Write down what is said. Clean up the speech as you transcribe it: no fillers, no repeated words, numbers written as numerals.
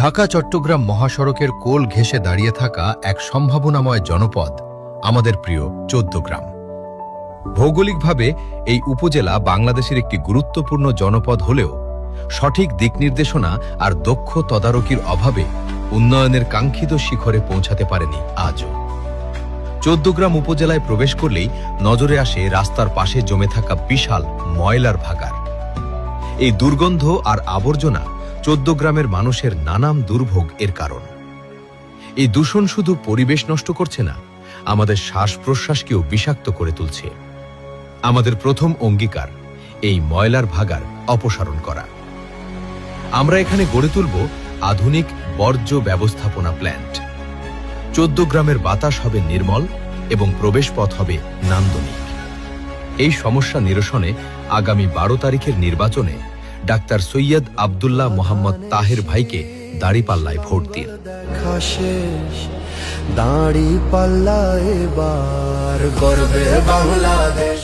ঢাকা চট্টগ্রাম মহাসড়কের কোল ঘেঁষে দাঁড়িয়ে থাকা এক সম্ভাবনাময় জনপদ আমাদের প্রিয় চৌদ্দগ্রাম। ভৌগোলিকভাবে এই উপজেলা বাংলাদেশের একটি গুরুত্বপূর্ণ জনপদ হলেও সঠিক দিক নির্দেশনা আর দক্ষ তদারকির অভাবে উন্নয়নের কাঙ্ক্ষিত শিখরে পৌঁছাতে পারেনি আজও। চৌদ্দগ্রাম উপজেলায় প্রবেশ করলেই নজরে আসে রাস্তার পাশে জমে থাকা বিশাল ময়লার ভাগাড়। এই দুর্গন্ধ আর আবর্জনা চৌদ্দগ্রামের মানুষের নানান দুর্ভোগ এর কারণ। এই দূষণ শুধু পরিবেশ নষ্ট করছে না, আমাদের শ্বাস প্রশ্বাসকেও বিষাক্ত করে তুলছে। আমাদের প্রথম অঙ্গীকার এই ময়লার ভাগাড় অপসারণ করা। আমরা এখানে গড়ে তুলব আধুনিক বর্জ্য ব্যবস্থাপনা প্ল্যান্ট। চৌদ্দগ্রামের বাতাস হবে নির্মল এবং প্রবেশপথ হবে নান্দনিক। এই সমস্যা নিরসনে আগামী 12 তারিখের নির্বাচনে ডাক্তার সৈয়দ আব্দুল্লাহ মোহাম্মদ তাহের ভাইকে দাঁড়িপাল্লায় ভোট দিন। দাঁড়িপাল্লা এবার গর্বে বাংলাদেশ।